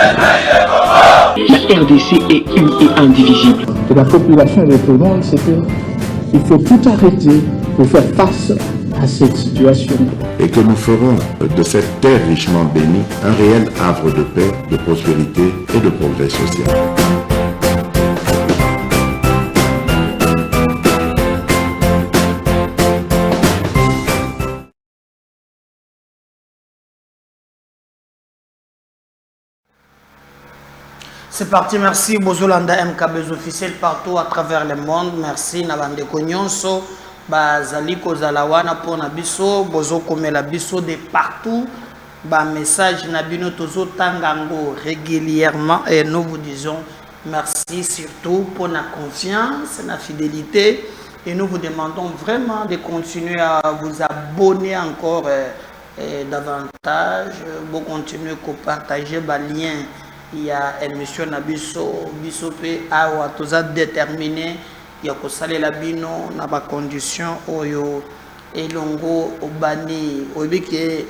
La RDC est une et indivisible. Et la population répondante, c'est qu'il faut tout arrêter pour faire face à cette situation. Et que nous ferons de cette terre richement bénie un réel havre de paix, de prospérité et de progrès social. C'est parti, merci. Bozolanda MKB officiel partout à travers le monde. Merci Nabande Konyonso. Bazali Kozalawana pour Nabiso. Bozo Komela Biso de partout. Ba message Nabino Tozo Tangango régulièrement. Et nous vous disons merci surtout pour la confiance, la fidélité. Et nous vous demandons vraiment de continuer à vous abonner encore davantage. Vous continuez à partager les liens. Il y a une mission Nabiso, Bisope, Awa, tout ça déterminé. Il y a que ça les labino, n'a pas condition, oyo, elongo, obani, obi que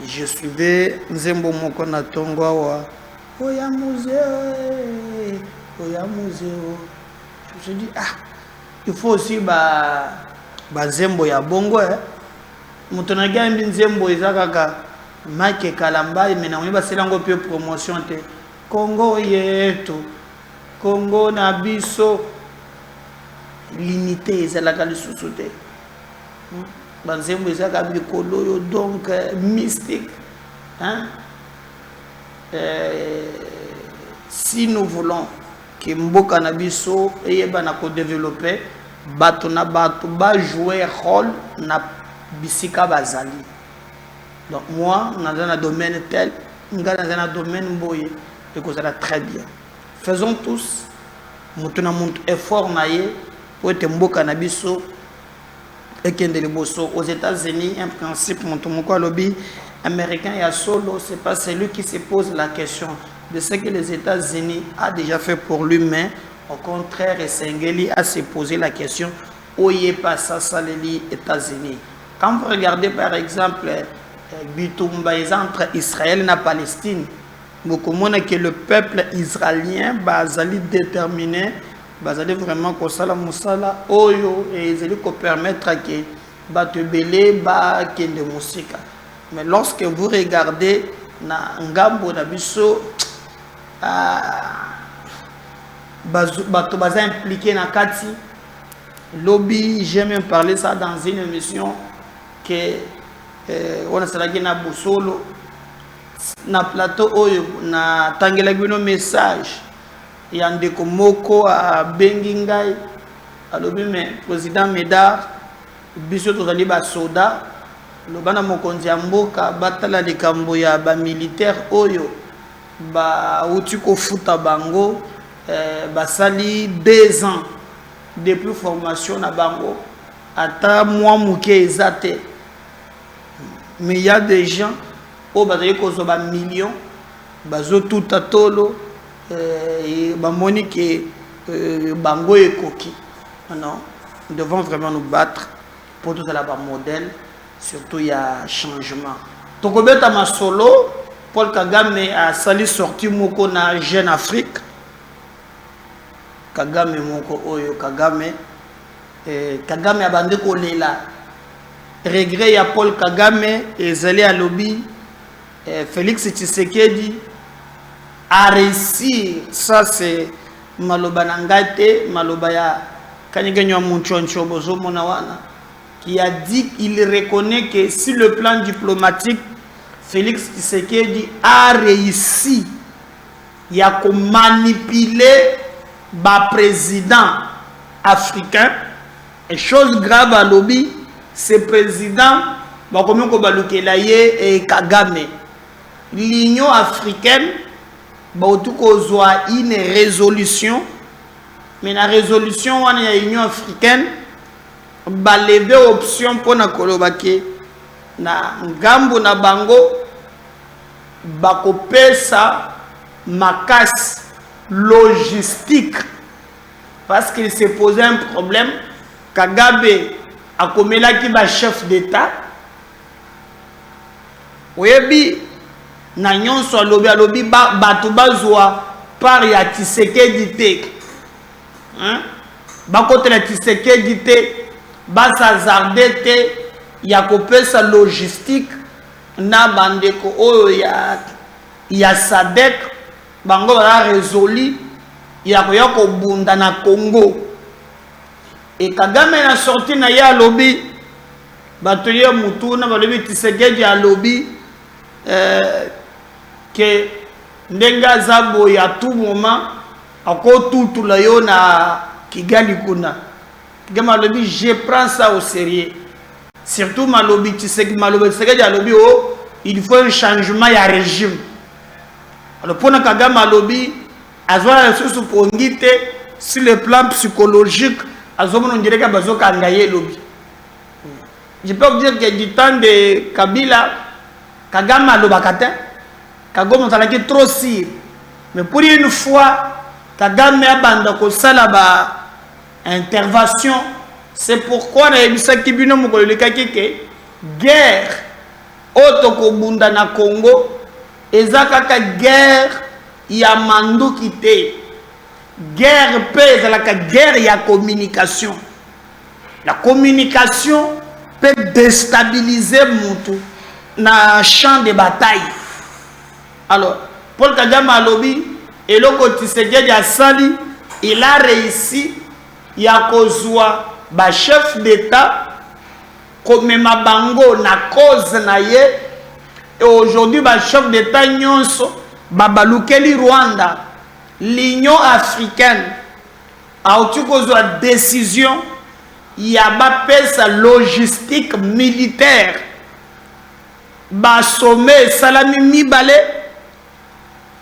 je suivais Nzembo Moko na Tongwa, oya musée, oya musée. Je me suis dit il faut aussi Nzembo ya bongo, mutonaga mbi Nzembo izakaka. Mike Kalamba, mais on va se lango peu promotion te Congo yeto Congo na biso limité ezalaka lisusu te banzembo ezalaka bikolo yo donc mystique hein? Si nous voulons que mboka na biso eyeba na ko développer bato na bato ba jouer rôle na bisika bazali. Donc moi, dans un domaine tel, dans un domaine boye, et que ça va très bien. Faisons tous, nous avons un effort pour être un beau cannabis et aux États-Unis, un principe, mon lobby américain et à solo, c'est pas celui qui se pose la question de ce que les États-Unis a déjà fait pour lui-même. Au contraire, Sengeli a se posé la question où il est passé ça les États-Unis. Quand vous regardez par exemple Bitumba entre Israël et la Palestine, vous comprenez que le peuple israélien bazali déterminé, bazali vraiment que ça la musala oyo et ils allaient permettre que batebele ba kende musika. Mais lorsque vous regardez na ngambo na biso bato baza impliqué na kati lobby, j'ai même parlé ça dans une émission que on a salagi na busolo na plateau oyo na tangela bino message ya ndeko moko a bengi ngai alobi me président Médard biso tozali ba soda lobana mokonzi ya mboka batala likambo ya ba militaire oyo ba uti ko futa bango basali 2 ans depuis formation na bango ata moi muke ezate. Mais il y a des gens qui ont des millions, qui ont tout à tolo, et qui bango et coquille. Non, nous devons vraiment nous battre pour tout cela modèle. Surtout il y a changement. Tokobeta masolo, Paul Kagame a sali sorti moko na Jeune Afrique. Kagame moko oyo Kagame a bandé kolela. Regret ya Paul Kagame et Zali à lobby Félix Tshisekedi a réussi. Ça c'est maloba nangate maloba ya kanyigenyo munchoncho bozo monawana qui a dit qu'il reconnaît que sur le plan diplomatique Félix Tshisekedi a réussi il y a qu'on manipuler ba président africain et chose grave à lobby. Ce président, et Kagame, l'Union africaine, a une résolution, mais la résolution de l'Union africaine, a levé option pour na kolobake na ngambo na bango, bakopesa makas logistique, parce qu'il s'est posé un problème. Kagame a commis qui va chef d'État. Oyebi na nyonso alobi bato bazwa par ya Tshisekedi te. Bakotela Tshisekedi te, basazarde te ya kopesa logistique na bandeko oyo ya SADC bango ba résolu ya koya kobunda na Congo. Et Kagame na sorti na ya lobby batoye mutuna balobi Tshisekedi ya lobby que ndenga zabo ya tout moment ako tutula yo na Kigali kuna. Kagame lobby je prends ça au sérieux. Surtout malobi Tshisekedi ya lobby oh il faut un changement ya régime. Alors pour Kagame lobby azwa la source pour ngite sur le plan psychologique azomona on dirait que bazoka ngaye lobby. Je peux vous dire que du temps de Kabila, Kagame alobakata, Kagame on trop sûr. Mais pour une fois, Kagame a banda ko sala ba intervention. C'est pourquoi na yebisa kibino mokolo kake guerre otoko bunda na Congo ezaka guerre ya manduki te. Guerre pèse la guerre ya communication. La communication peut déstabiliser Moutou dans le champ de bataille. Alors, Paul Kagame alobi, et le Tshisekedi a sali, il a réussi, il a kozwa ba chef d'État, comme ma bango na cause na ye, et aujourd'hui ba chef d'État nyonso, babalukeli Rwanda, l'Union africaine, a eu kozwa décision. Il y a sa logistique militaire. Ba sommet salami mibale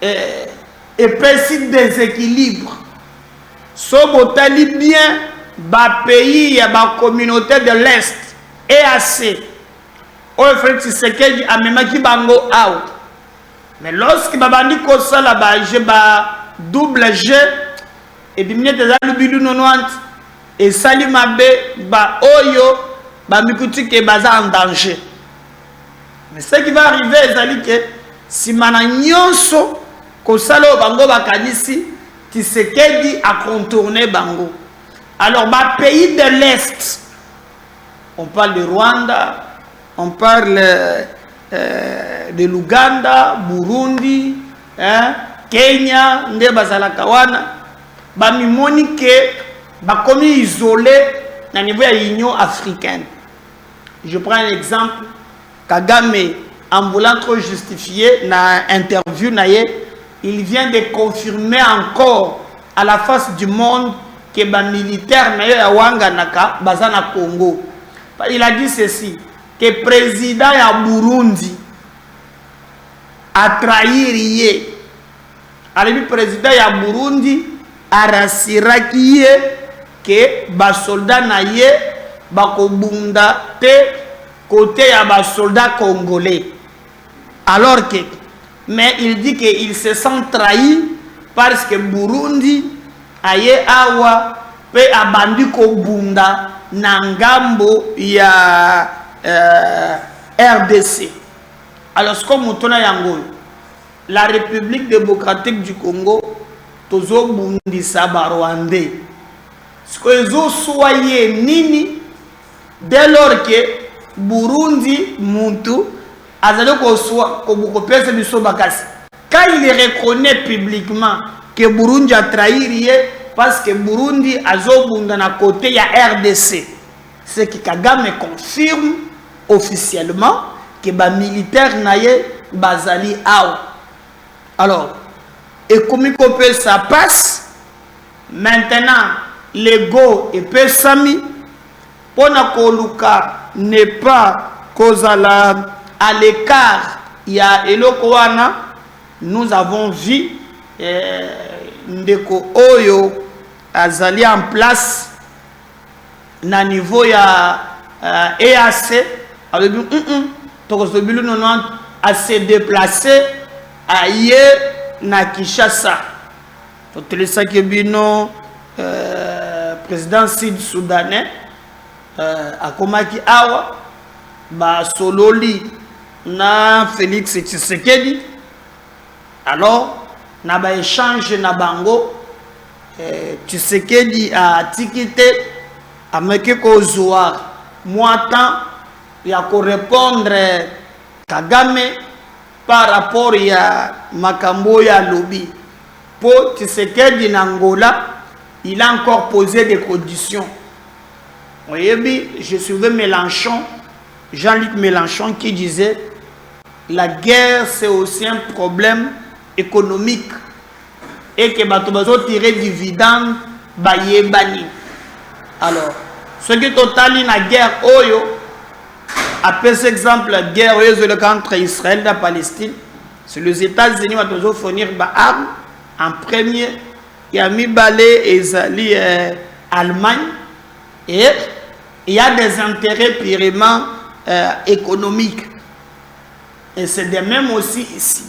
et petit déséquilibre. Sobotali bien ba pays ya ba communauté de l'Est EAC. Oyo Félix Tshisekedi amemaki bango out. Mais lorsque babandi kosala ba double G et bimine des alubilu 90 et Salimabe ba oyo ba mikuti ke baza en danger. Mais ce qui va arriver c'est que si mana nyonso ko salo bango bakanisi Tshisekedi a contourné bango. Alors ba pays de l'Est, on parle de Rwanda, on parle de l'Ouganda, Burundi, Kenya, nde bazalaka wana ba mimoni ke comme isolé au niveau de l'Union africaine. Je prends un exemple. Kagame, en voulant trop justifier dans l'interview, il vient de confirmer encore à la face du monde que les militaires de Congo. Il a dit ceci, que le président de Burundi a trahi. Alors le président de Burundi a rassuré que les soldats naye bakobunda te côté ya ba soldats congolais. Alors que mais il dit qu'il se sent trahi parce que Burundi aye awa pe abandi kobunda na ngambo ya RDC. Alors ce comme mutona yango la République démocratique du Congo tozo bundisa ba Rwandais. Ce que soyez nini dès lors que Burundi Muntu azalo quand il reconnaît publiquement que Burundi a trahi parce que Burundi a zobunda na côté ya RDC, c'est que Kagame confirme officiellement que ba militaire naye bazali ao. Alors et comme ça passe maintenant l'ego et pesami pona koluka n'est pas kozala à l'écart il y a eloko wana nous avons vu ndeko oyo azali en place na niveau ya EAC alors tokosobilu nono à se déplacer ailleurs na Kinshasa totelesa ke bino président sud-soudanais akomaki awa ba sololi na Félix Tshisekedi Alors, na ba échange na bango, Tshisekedi a tikité, a meke kozwa moitan, ya ko répondre Kagame par rapport ya makambo ya lobby. Pour Tshisekedi n'Angola, il a encore posé des conditions. Voyez, je suivais Mélenchon, Jean-Luc Mélenchon qui disait la guerre c'est aussi un problème économique et que Batobazo tirer dividende bayebani. Alors, ce qui est total la guerre oyo, après cet exemple la guerre oyo entre Israël et Palestine, c'est les États-Unis qui vont fournir des armes en premier. Il y a mis balé et Zali Allemagne et il y a des intérêts purement économiques. Et c'est de même aussi ici.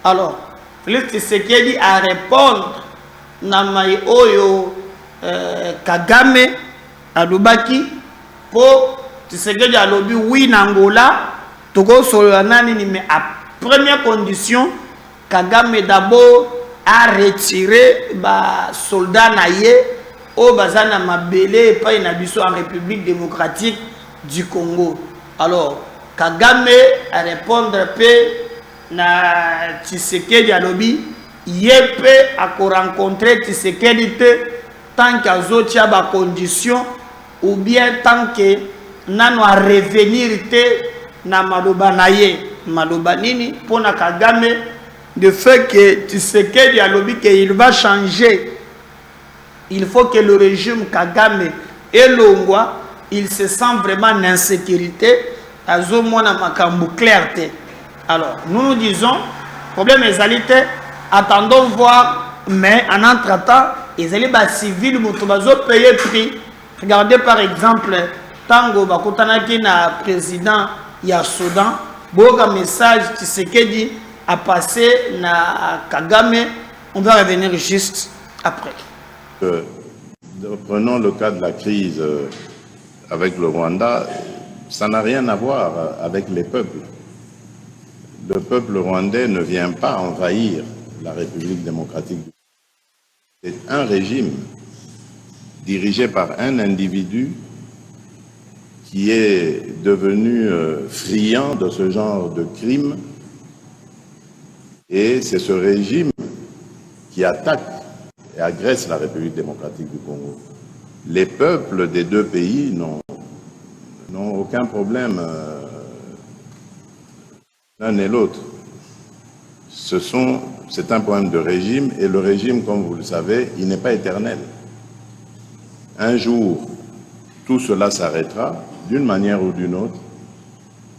Alors, Félix Tshisekedi à répondre Namaï Oyo Kagame à Lubaki pour Tshisekedi à lobby oui Nangola Togo Solonani mais à première condition Kagame d'abord a retiré les soldats naïe au bazana mabele et pas une abisso en République démocratique du Congo. Alors, Kagame a répondre na Tshisekedi à lobby, yépe a rencontré Tshisekedi tant qu'à zotia ba condition ou bien tant que nano a revenir na maloba naïe maloba nini pour na Kagame de fait que Tshisekedi a lobby qu'il va changer. Il faut que le régime Kagame et l'Ongwa, il se sent vraiment en insécurité, à zomona makambu clarté. Alors, nous disons, problème estalité, attendons voir, mais en entre-temps, les élèves civils, ils payer prix. Regardez par exemple, Tango Bakotanaki na président ya Soudan, boga message Tshisekedi a passé na Kagame, on va revenir juste après. Prenons le cas de la crise avec le Rwanda, ça n'a rien à voir avec les peuples. Le peuple rwandais ne vient pas envahir la République démocratique du Congo. C'est un régime dirigé par un individu qui est devenu friand de ce genre de crimes. Et c'est ce régime qui attaque et agresse la République démocratique du Congo. Les peuples des deux pays n'ont aucun problème l'un et l'autre. C'est un problème de régime, et le régime, comme vous le savez, il n'est pas éternel. Un jour, tout cela s'arrêtera d'une manière ou d'une autre,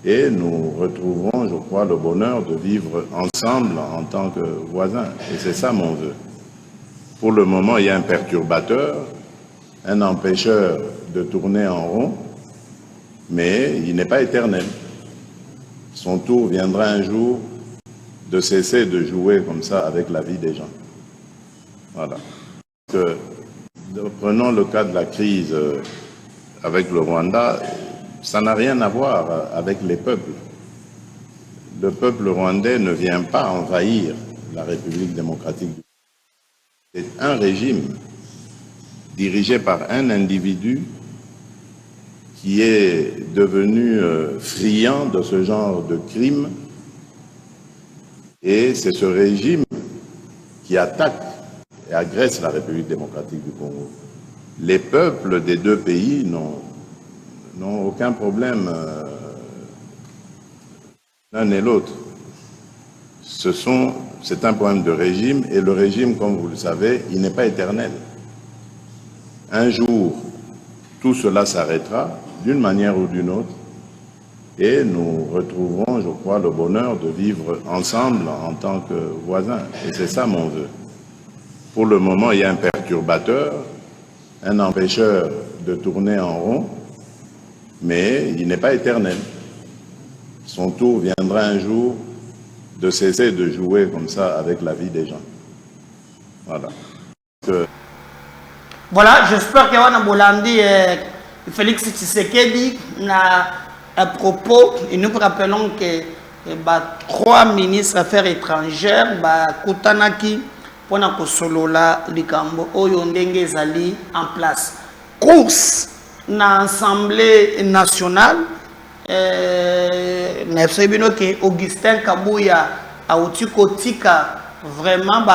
et nous retrouverons, je crois, le bonheur de vivre ensemble en tant que voisins. Et c'est ça mon vœu. Pour le moment, il y a un perturbateur, un empêcheur de tourner en rond, mais il n'est pas éternel. Son tour viendra un jour de cesser de jouer comme ça avec la vie des gens. Voilà. Prenons le cas de la crise avec le Rwanda, ça n'a rien à voir avec les peuples. Le peuple rwandais ne vient pas envahir la République démocratique du Congo. C'est un régime dirigé par un individu qui est devenu friand de ce genre de crimes. Et c'est ce régime qui attaque et agresse la République démocratique du Congo. Les peuples des deux pays n'ont aucun problème l'un et l'autre. C'est un problème de régime, et le régime, comme vous le savez, il n'est pas éternel. Un jour, tout cela s'arrêtera d'une manière ou d'une autre, et nous retrouverons, je crois, le bonheur de vivre ensemble en tant que voisins. Et c'est ça mon vœu. Pour le moment, il y a un perturbateur, un empêcheur de tourner en rond, mais il n'est pas éternel. Son tour viendra un jour de cesser de jouer comme ça avec la vie des gens. Voilà. Voilà, j'espère que Wana Bolandi Félix Tshisekedi à propos, et nous rappelons que 3 ministres affaires étrangères kutanaki pona kosolola likambo oyo ndenge ezali en place. Course na Assemblée nationale na sebino ke Augustin Kabuya auti kotika vraiment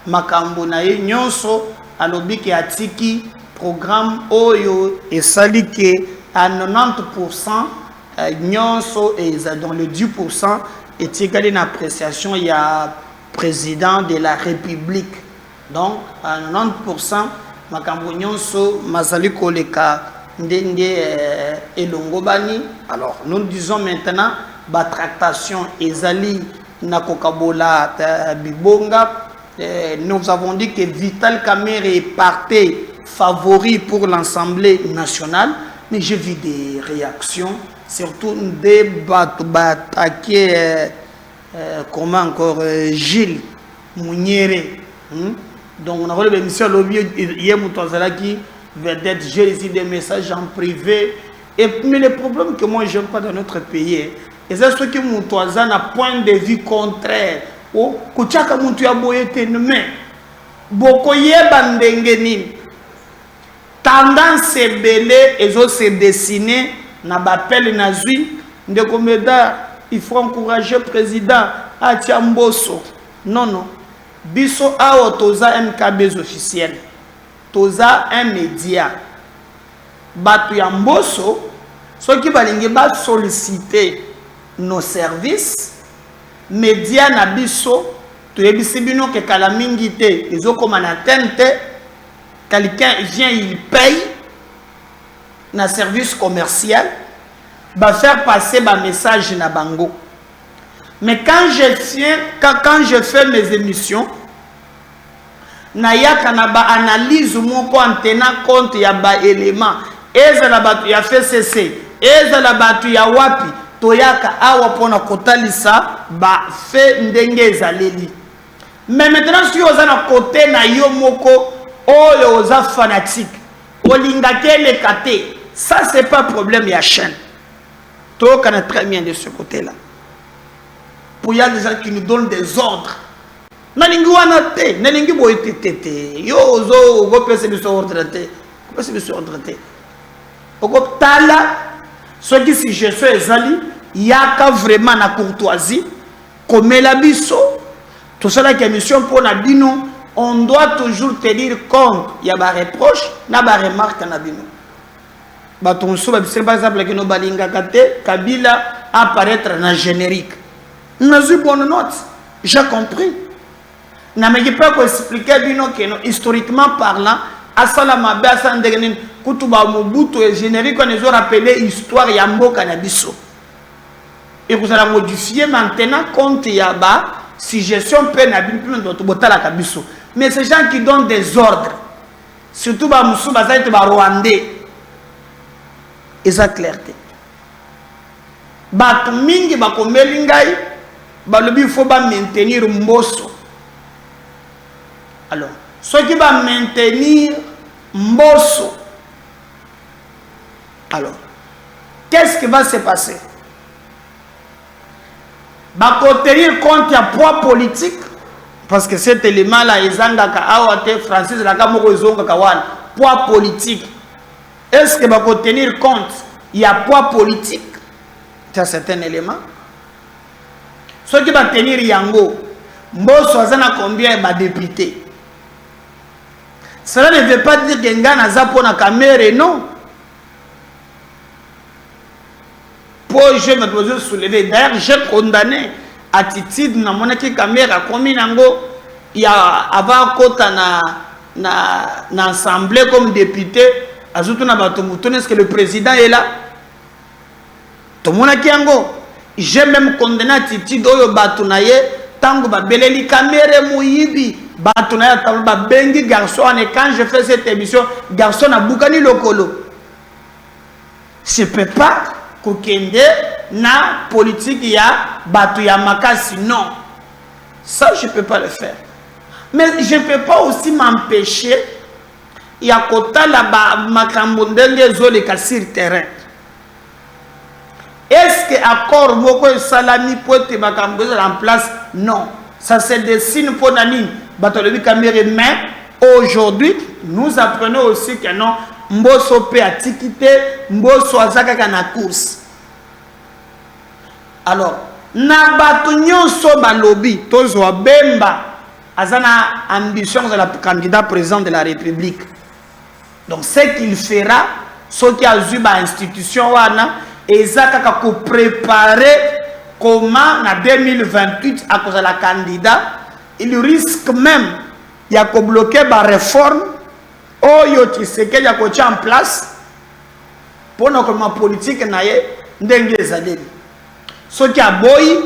makambo na ye nyonso alobi ke atiki programme oyo esali ke à 90% nyonso et dans le 10% etikali na appréciation ya président de la République. Donc à 90% makambo nyonso mazali koleka ndenge elongobani. Alors nous disons maintenant ba tractation ezali na kokabola bibonga. Nous avons dit que Vital Kamerhe est parti favori pour l'Assemblée nationale, mais j'ai vu des réactions, surtout des attaquer comment encore Gilles Mouniéré. Donc on a vu l'émission lobby hier qui vedette, j'ai ici des messages en privé. Mais le problème que moi j'aime pas dans notre pays, et c'est ce que Moutouazan a point de vue contraire. Oh, kuchaka muntu ya boyete mais boko yeba ndenge nini tendance belé ezo se dessiner na bapel nazui ndeko meda il faut encourager président atia mboso non biso awo toza MKBs officiel toza un média batu ya mboso soki balingi ba solliciter nos services média na biso to yebisi bino ke kala mingi te ezokoma na tente quelqu'un vient il paye na service commercial va faire passer ba message na bango. Mais quand je fais mes émissions na yaka na ba analyse moko en tenant compte ya ba élément ezala batu ya FCC ezala batu ya wapi toyaka awa pona kotalisa ba fait ndenge ezaleli. Mais maintenant si oza na côté na yo moko oyo oza fanatique olingake le kate, ça c'est pas problème ya chaîne. To kana très bien de ce côté là. Pour y a des gens qui nous donnent des ordres. Nalingi wana te, nalingi boyete tete. Yo ozo go pese biso ordre te. Pese biso ordre te. Oko tala ceux qui si je suis ezali yaka vraiment na courtoisie comme la biso tout ça qui est mission pour na bino on doit toujours tenir compte ya ba reproche na ba remarque na bino ba tonso ba biso par exemple que no balinga kate Kabila apparaître na générique na eu bonne note j'ai compris na me pas ko expliquer bino que no historiquement parlant asala mabe asala ndenge kutuba Mobutu et générique on les a rappelé histoire ya mboka na biso et vous allez modifier maintenant compte ya ba si gestion peut na bino to botala ka biso. Mais ces gens qui donnent des ordres surtout ba musu bazali ba rwandais eza clarté ba mingi ba komeli ngai ba lobi il faut ba maintenir mboso. Alors ceux qui va maintenir mboso, alors qu'est-ce qui va se passer? Va tenir compte à poids politique parce que cet élément là ezangaka awate Francis la kamoko ezongaka wana poids politique. Est-ce que va tenir compte il y a poids politique c'est certain élément? Ceux qui va tenir yango mboso azana combien ba député? Cela ne veut pas dire que Ngana Zapo na Kamerhe, non. Pour je me dois soulever. D'ailleurs, j'ai condamné attitude na monaki Kamerhe a commis nango il y a avant kota na assemblée comme député azutu na batumutune est-ce que le président est là? To monaki yango j'ai même condamné attitude oyo batu na ye tango ba beleli Kamerhe muyibi. Bengi garçon, et quand je fais cette émission, garçon a boukani lokolo. Je ne peux pas kokende na politique ya batu ya makasi, non. Ça, je ne peux pas le faire. Mais je ne peux pas aussi m'empêcher ya kota la ba makambondenge zole ka sur terrain. Est-ce que accord moko salami pour te makambo en place? Non. Ça se dessine pour nani. Batolobi Kamere, mais aujourd'hui, nous apprenons aussi que non, Mbosso peut attikité, Mbosso azaka kana course. Alors, na batu nyonso balobi, tozo bemba, azana ambition de la candidat président de la République. Donc, ce qu'il fera, ce qui a eu l'institution, et ça pour préparer comment en 2028, à cause de la candidat, il risque même de bloquer la réforme, ou il y a en place pour notre politique. Ce qui a boy,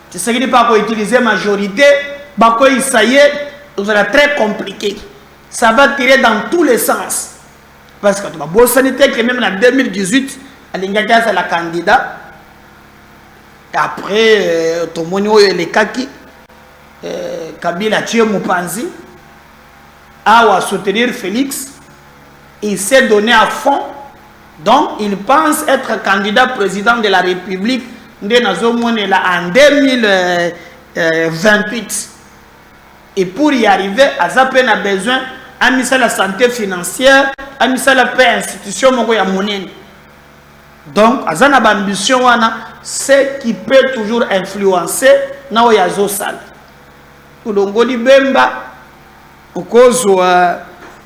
c'est qu'il pas utiliser la majorité, ça y est, c'est très compliqué. Ça va tirer dans tous les sens. Parce que la bonne sanité, que même en 2018, elle a la candidat. Et après, tout le monde est kaki. Kabila Tchie Moupanzi a soutenir Félix. Il s'est donné à fond. Donc, il pense être candidat président de la République en 2028. Et pour y arriver, Azapen a besoin de la santé financière, de la paix institution. Donc, Azana ambition, c'est qui peut toujours influencer na oyazo sal. Ulongoli bemba, ukozo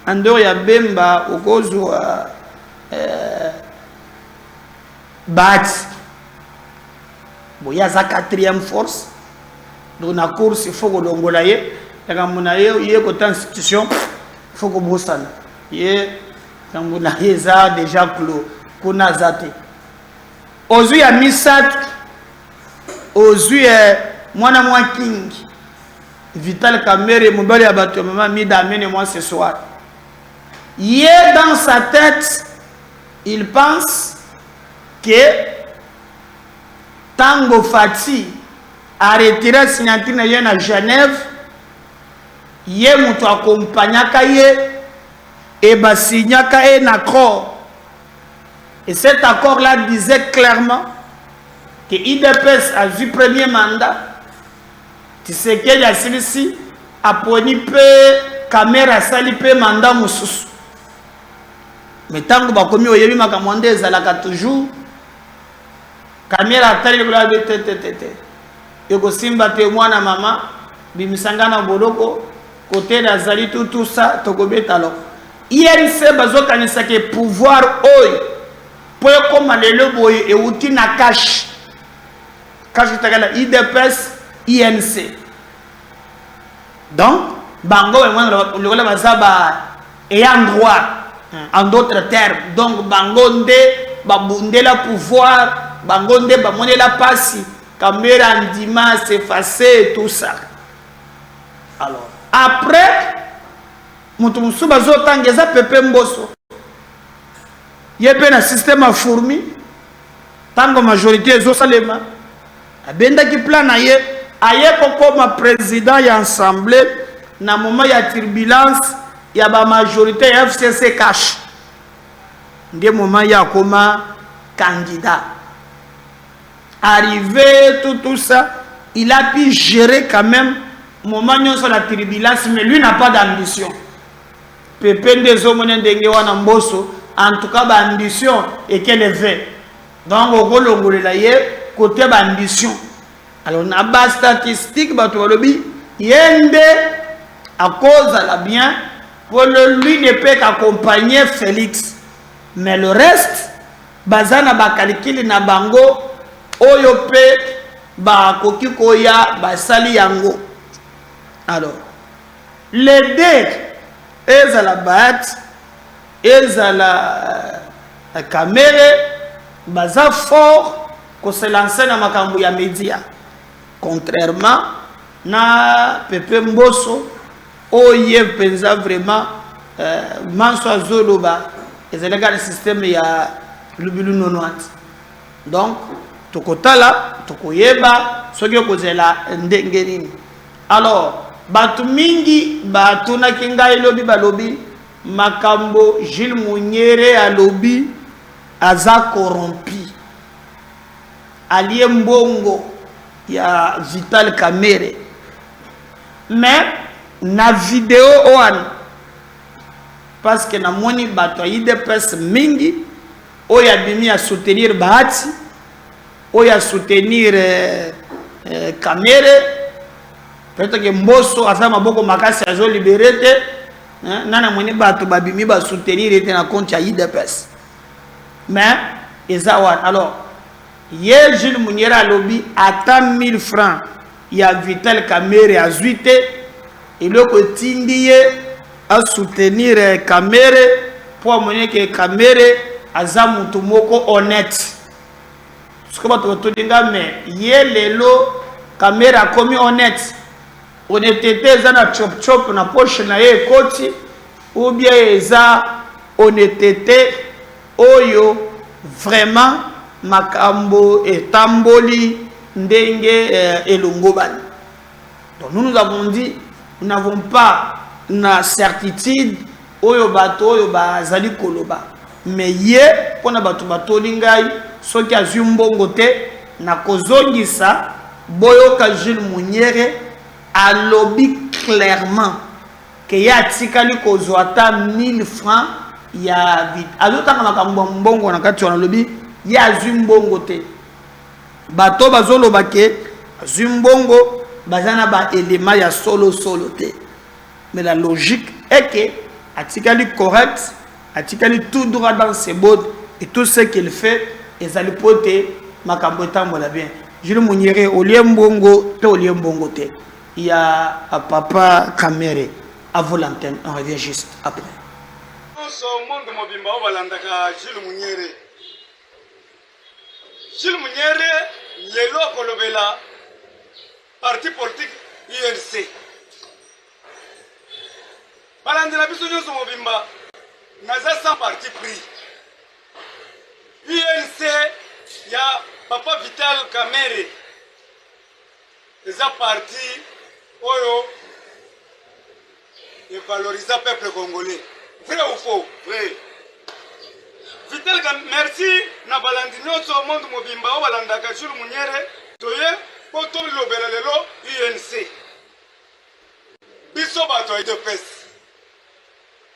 ando ya bemba, ukozo bat. Boya za 4e force. Donc na course il faut que longola ye, daga munaye ye ko institution, il faut que bosana. Ye kambuna ye za déjà clos, kuna zate. Ozu ya misat, ozu ya mwana mwa king, Vital Kamere, mobile ya bato maman mida amène moi ce soir. Yé dans sa tête, il pense que Tango Fati a retiré la signature à Genève, yé moutou accompagnaka yé et ba signaka un accord. Et cet accord-là disait clairement que IDPS a vu premier mandat. Tu sais qu'il y a celui-ci a poni peu caméra sali peu mandat moussous. Mais tant que vous avez commis au yébi makamande zalaka toujours caméra tali le bla de tete. Yoko simba te mwana mama bimisangana boloko côté d'azali tout ça tokobet alors. Hier c'est bazo kanisa ke pouvoir oy. Comme le boy et outil na cash. Cash tagala IDPS INC. Donc, bango et moi le bazaba ayant droit en d'autres termes. Donc bango nde babunde la pouvoir, bango nde bamone la passi, caméra ndima s'effacer tout ça. Alors, après mutu musuba zo tangeza pepe mboso. Il y a un système à fourmi. Tant que la majorité est au Salema. Il y a un plan comme président et assemblée. Dans le moment il y a turbulence, il y a la majorité FCC cash. Dans le moment il y a comme candidat. Arrivé, tout ça, il a pu gérer quand même le moment où il y a la turbulence, mais lui n'a pas d'ambition. Pépé des hommes de Mbosso. En tout cas, l'ambition est qu'elle est faite. Donc, au côté ambition. Alors, on a des statistiques, il y a à cause de la bien, pour lui ne peut qu'accompagner Félix. Mais le reste, bazana ba calcul na bango, oyope ba koki koya ba sali yango. Alors, les deux, ils à la batte. Et la caméra baza fort que se lancer dans makambo ya média, contrairement na Pepe Mbosso oye pensa vraiment manso zoloba et c'est le système ya lubilu nonwat. Donc tokotala tokoyeba soki kozela ndenge nini. Alors batu mingi batu na kinga ilobi balobi Makambo Gilles Mouniere à lobby aza corrompu. alie mbongo ya Vital Kamerhe. Mais na vidéo oan parce que na moni bato ya IDPS mingi oya bimi à soutenir Bahati, oya soutenir Kamerhe. Peut-être que Mbosso asa maboko makasi azo libéré te nana moni bato babimi ba soutenir ete na compte ya IDPS. Mais ezawan alors Hier, Jules Mouniera lobby attend 1000 francs. Il y a Vital Kamerhe à Zuite. Et le Tindie à soutenir Kamerhe pour amener que Kamerhe a Zamutumoko honnête. Parce que tu as dit, mais hier, Lelo Kamerhe a commis honnête. Honnêteté, Zana chop chop na poche na ye koti. Ou bien, Eza honnêteté, Oyo, vraiment. Makambo et Tamboli Ndenge et Longobani. Donc nous avons dit, nous n'avons pas une certitude oyo bato oyo bazali koloba. Mais hier, pour na bato lingai, ce qui a vu mbongo te na kozongisa boyoka Jules Mouniera a lobby clairement que ya tikali kozwata 1000 francs ya vite. Alors tant makambo mbongo na kati na lobby ya Zimbongo te. Bato bazolo bake Zimbongo bazana ba élément ya solo te. Mais la logique est que atikali correct, atikali tout droit dans ses bottes et tout ce qu'il fait et ali pote makambo tambola bien. Jules Mouniera Oliembongo te Oliembongo te. Il y a Papa Kamerhe à vous l'antenne, on revient juste après. Jules Mouniera, lelo kolobela parti politique UNC. Balandela biso nyonso mobimba naza sans parti pris. UNC ya Papa Vital Kamerhe eza parti oyo et valoriser le peuple congolais. Vrai ou faux? Vrai. Vital Kamerhe, merci na balandi nyonso monde mobimba o balandaka Jules Mouniera toye poto lobela lelo UNC. Biso bato ya IDPS.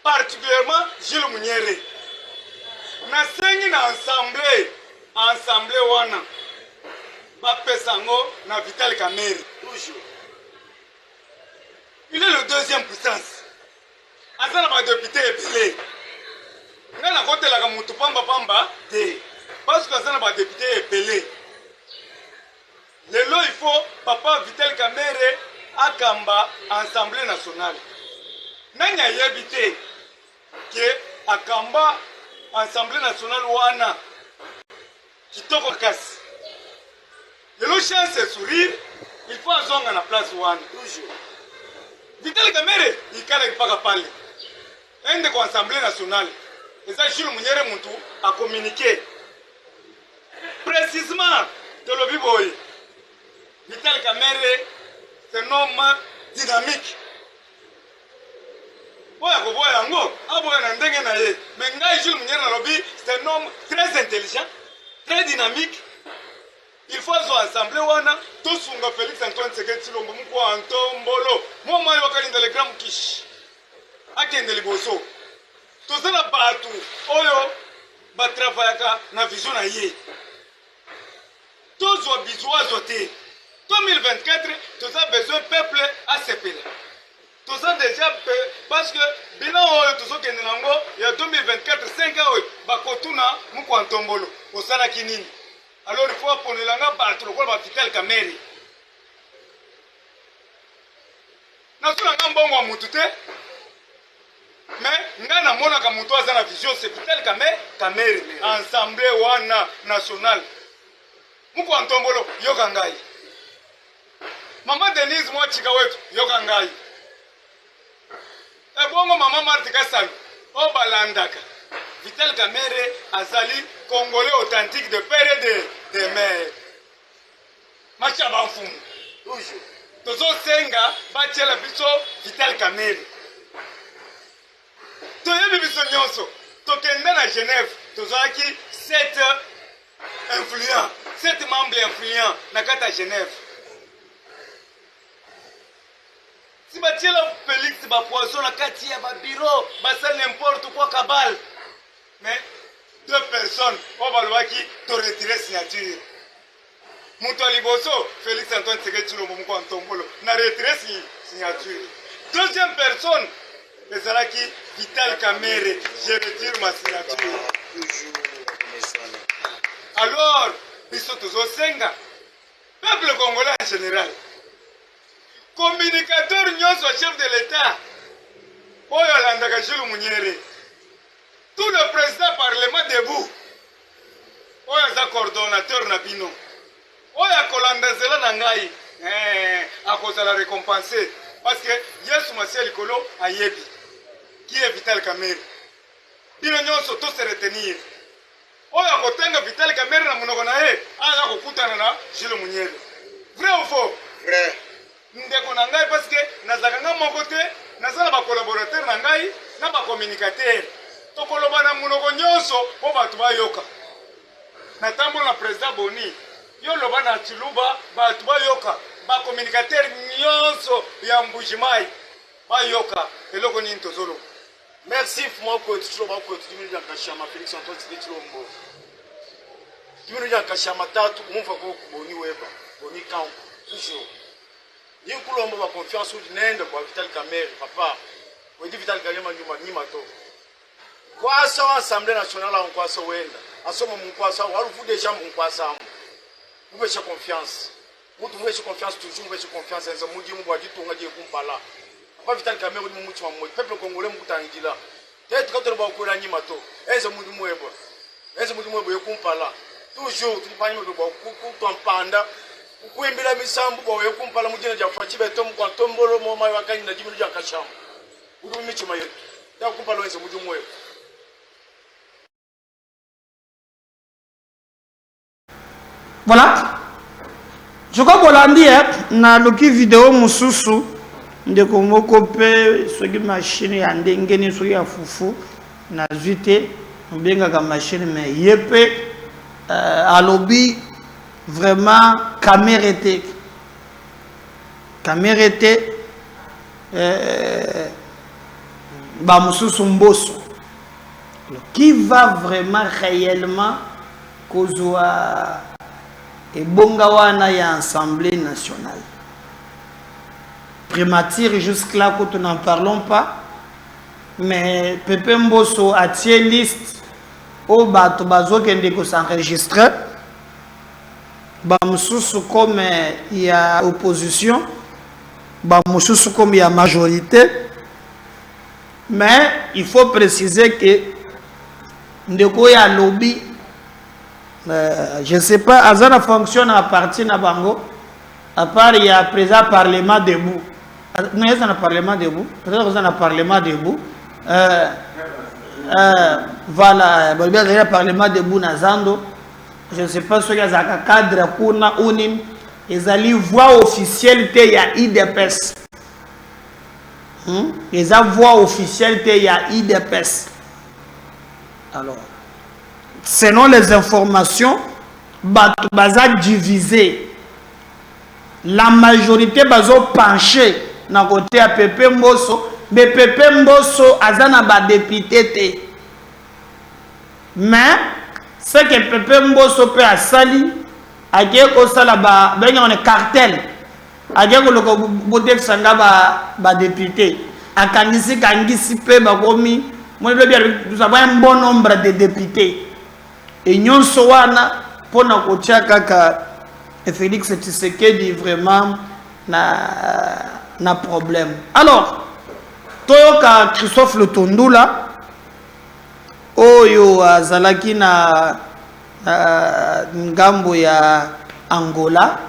Particulièrement Jules Mouniera. Na sengi na ensemble wana. Bapesango na Vital Kamerhe. Toujours. Il est le deuxième puissance. Asa na ba député epelé. Nga na kote la mutu pamba te. Parce que asa na ba député epelé. Lelo il faut Papa Vital Kamerhe akamba Assemblée nationale. Nanya yebite ke akamba Assemblée nationale wana kitoko kasi. Lelo chance sourire, il faut azonga na place wana toujours. Vital Kamerhe ikala ipaka pale. Ende kwa Assemblée nationale. Eza Jules Mouniera muntu a communiquer. Précisément de lobi boy. Vital Kamerhe c'est un homme dynamique. Boya ko boya ngo, aboya na ndenge na ye. Mais ngai Jules Mouniera lobi c'est un homme très intelligent, très dynamique. Il faut zo assemblée wana to sunga Félix Antoine Tshisekedi Tshilombo muko Antombolo. Moi moi wakali telegram kish. Akende liboso. To zana batu oyo ba travaillaka na vision na ye. To zo bizwa zote. 2024 to za besoin peuple à s'épeler. To za déjà parce que bilan oyo to zo kende nango ya 2024 5 ans ba kotuna muko Antombolo. Osala kinini? Alors il faut appeler l'anga battre le quoi Vital Kamerhe. Nasuna ngambongo wa mutute. Mais ngana mona ka mutu aza na vision c'est Vital Kamerhe. Assemblée wana nationale. Muko Antombolo yoka ngai. Mama Denise mwa chika wetu yoka ngai. E bongo mama Marthe Kasalu o balandaka. Vital Kamerhe azali Congolais authentique de père et de mère. Macha bafumu. Toujours. Tozo senga bachela biso Vital Kamerhe. Toyebi biso nyonso. Tokenda na Genève. Tozaki 7 influents. 7 membres influents na kata Genève. Si batiela Félix Bapoison na kati ya ba bureau, basal n'importe quoi cabal. Mais 2 personnes, on va voir qui te retirer signature. Mouto Liboso, Félix Antoine Tshisekedi Tshilombo Moko Antombolo, na retirer signature. Deuxième personne, les Alaki Vital Kamerhe, je retire ma signature. Alors, Bisoto Zosenga, peuple congolais en général, communicateur nyonso chef de l'État, Oyo Landaka Jules Munyere, tout le président parlement debout, Oyo za coordonnateur Nabino, Oyo Kolanda Zela Nangai, à cause de la récompenser, parce que Yesu Marcel Kolo a Yebi, qui est Vital Kamerhe, Bino nyonso tous se retenir. Oyo akotenga Vital Kamerhe na munoko na ye, aya kokutana na Jules Munyere. Vrai ou faux? Vrai. Ndeko na ngai parce que nazakanga moko te, nazala ba collaborateur na ngai na ba communicateur. Tokoloba na munoko nyonso po batu bayoka. Na tambo na président Boni, yo loba na Chiluba batu bayoka, ba communicateur nyonso ya Mbujimai bayoka. Eloko ni ntozolo. Merci pour moi, tu me dis à Kachama, Félix Antoine Tshisekedi Tshilombo. Tu me dis à Kachama, Tatu, mon favor, Boni Weba, Boni Kamp, toujours. Il y a une confiance au Nende pour Vital Kamerhe, papa. Vous dites Vital Kamerhe, ni mato. Quoi ça, Assemblée nationale, on quoi ça, Wenda. À ce moment, quoi ça, vous déjà, on quoi ça. Vous faites confiance. Vous faites confiance toujours, vous faites confiance. Vous dites, vous dites, vous dites, vous dites, pas Vital Kamerhe ni mutu wa moyo peuple congolais mukutangila tete quand on va kola ni mato eza mutu mwebo yokumpala toujours tulipanye ko kutompanda kuimbila misambu kwa yokumpala mujina ja fachi beto kwa tombolo mo mayo akani na jimu ja kashamba udu michuma yetu ya kumpala eza mutu mwebo. Voilà, je crois qu'on l'a dit na loki vidéo mususu ndeko moko pe soki machine ya ndenge ni soki ya fufu na zuite mbengaka machine mais yepe alobi vraiment Kamerhe ba mususu mboso qui va vraiment réellement kozwa ebonga wana ya Assemblée nationale. Primature jusque-là, quand nous n'en parlons pas. Mais Pepe Mbosso a tiré liste au bateau bazo qui est s'enregistrer. Bamoussou comme il y a opposition. Bamoussou comme il y a majorité. Mais il faut préciser que ndeko ya lobby, je ne sais pas, Azana fonctionne à partir de Bango. À part il y a présent Parlement debout. Non, il y a un Parlement debout. Peut-être qu'il y a un Parlement debout. Voilà, il y a un Parlement debout Nazando. Je ne sais pas si il y a un cadre pour Unim. Ils allaient voix officielle il y a IDPS. Ils ont voix officielle il y a IDPS. Alors, selon les informations, Baza divisé. La majorité bazo penché na côté à Pepe Mbosso, mais Pepe Mbosso azana ba député. Mais ce que Pepe Mbosso peut a sali, a ko sala ba benga on cartel. A ko loko botek sanga ba député. A kangisi pe ba komi, moi le bien nous avons un bon nombre de députés. Et nyonso wana pona ko tia kaka Félix Tshisekedi vraiment na problème. Alors, toyoka Christophe Lutundula oyo azalaki na ngambo ya Angola,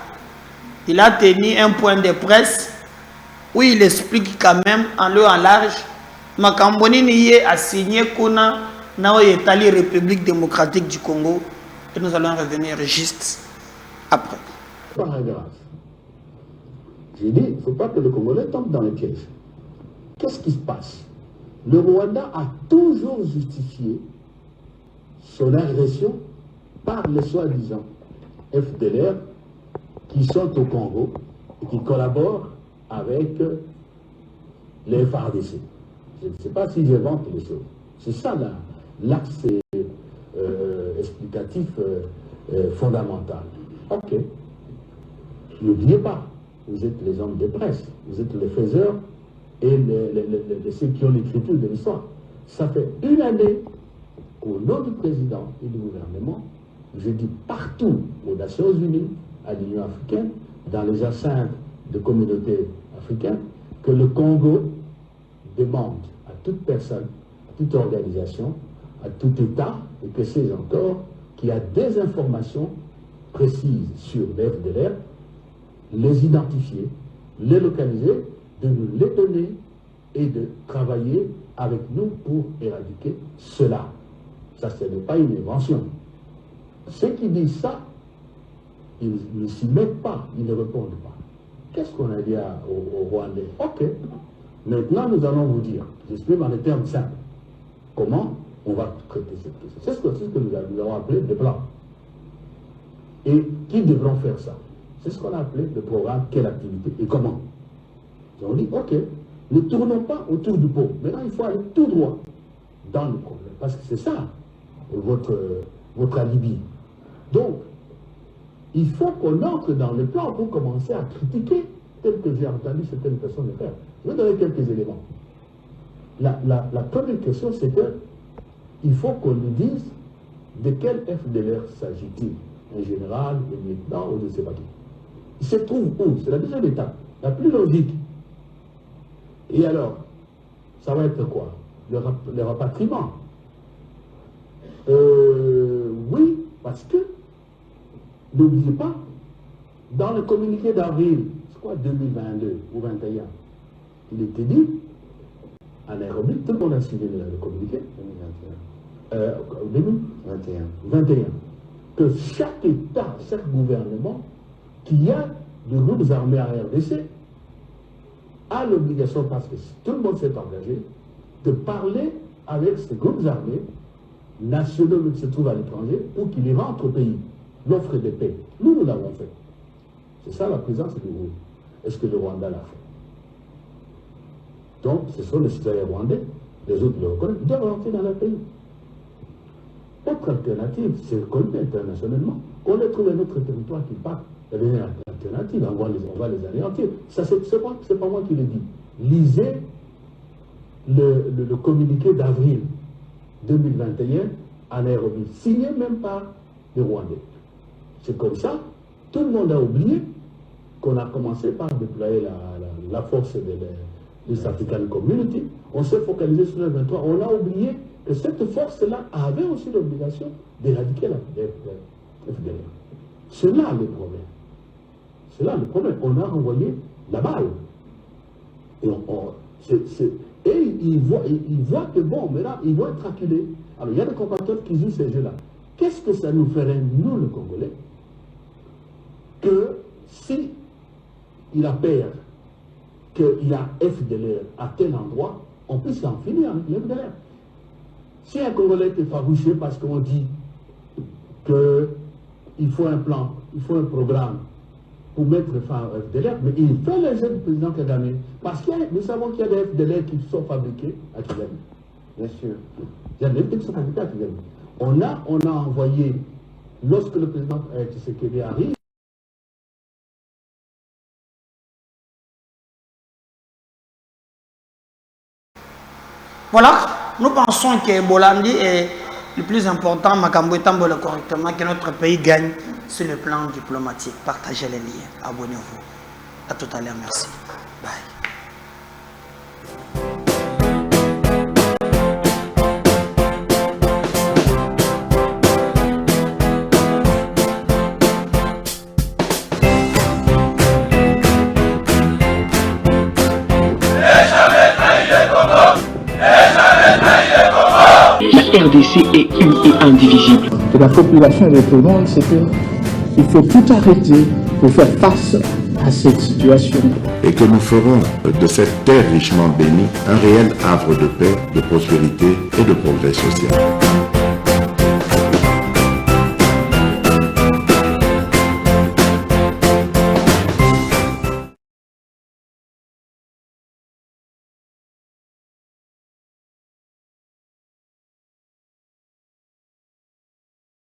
il a tenu un point de presse où il explique quand même en long en large makambo nini ye a signé kuna na Italie République démocratique du Congo, et nous allons revenir juste après. Paragraphe. J'ai dit, il ne faut pas que le Congolais tombe dans le piège. Qu'est-ce qui se passe? Le Rwanda a toujours justifié son agression par le soi-disant FDLR qui sont au Congo et qui collaborent avec les FARDC. Je ne sais pas si j'invente les choses. C'est ça l'axe explicatif fondamental. Ok. N'oubliez pas, vous êtes les hommes de presse, vous êtes les faiseurs et ceux qui ont l'écriture de l'histoire. Ça fait une année qu'au nom du président et du gouvernement, je dis partout aux Nations Unies, à l'Union africaine, dans les enceintes de communautés africaines, que le Congo demande à toute personne, à toute organisation, à tout État, et que c'est encore, qu'il y a des informations précises sur les FDLR, les identifier, les localiser, de nous les donner et de travailler avec nous pour éradiquer cela. Ça, ce n'est pas une invention. Ceux qui disent ça, ils ne s'y mettent pas, ils ne répondent pas. Qu'est-ce qu'on a dit aux Rwandais? Ok, maintenant nous allons vous dire, j'exprime en des termes simples, comment on va traiter cette question. C'est ce que nous avons appelé le plan. Et qui devront faire ça? C'est ce qu'on a appelé le programme, quelle activité et comment. Et on dit, ok, ne tournons pas autour du pot. Maintenant, il faut aller tout droit dans le problème. Parce que c'est ça, votre alibi. Donc, il faut qu'on entre dans le plan pour commencer à critiquer, tel que j'ai entendu certaines personnes le faire. Je vais donner quelques éléments. La première question, c'est que il faut qu'on nous dise de quel FDLR s'agit-il. Un général, un lieutenant, ou je ne sais pas qui. Il se trouve où? C'est la deuxième étape, la plus logique. Et alors, ça va être quoi? Le rapatriement. Oui, parce que, n'oubliez pas, dans le communiqué d'avril, c'est quoi 2022 ou 2021, il était dit, à Nairobi, tout le monde a signé le communiqué, 2021, que chaque État, chaque gouvernement qui a des groupes armés à RDC a l'obligation, parce que tout le monde s'est engagé, de parler avec ces groupes armés nationaux qui se trouvent à l'étranger pour qu'ils rentrent au pays, l'offre de paix. Nous l'avons fait. C'est ça la présence du groupe. Est-ce que le Rwanda l'a fait? Donc, ce sont les citoyens rwandais, les autres le reconnaissent, ils doivent rentrer dans leur pays. Autre alternative, c'est reconnu internationalement. On les trouve dans notre territoire qui part. Il y a une alternative, on va les anéantir. Ça, c'est pas moi qui le dis. Lisez le communiqué d'avril 2021 à Nairobi, signé même par les Rwandais. C'est comme ça, tout le monde a oublié qu'on a commencé par déployer la force de l'East African Community. On s'est focalisé sur le 23. On a oublié que cette force-là avait aussi l'obligation d'éradiquer la FDLR. C'est là le problème. C'est là le problème. On a renvoyé la balle. Et ils voient que bon, mais là, ils vont être acculés. Alors, il y a des compatriotes qui jouent ces jeux-là. Qu'est-ce que ça nous ferait, nous, le Congolais, que si il a peur qu'il y a FDLR à tel endroit, on puisse en finir avec l'FDLR. Si un Congolais est effarouché parce qu'on dit qu'il faut un plan, il faut un programme pour mettre fin au FDLR, mais il fait les jeux du président Kagame, parce que nous savons qu'il y a des FDLR qui sont fabriqués à Kigali. Bien sûr. Il y a des FDLR qui sont fabriqués à Kigali. On a envoyé, lorsque le président Tshisekedi arrive, voilà, nous pensons que Bolandi est le plus important, Makambo Etambole correctement, que notre pays gagne sur le plan diplomatique. Partagez les liens, abonnez-vous. À tout à l'heure, merci. Bye. La RDC est une et indivisible. De la population et de tout le monde, c'est qu'il faut tout arrêter pour faire face à cette situation. Et que nous ferons de cette terre richement bénie un réel havre de paix, de prospérité et de progrès social.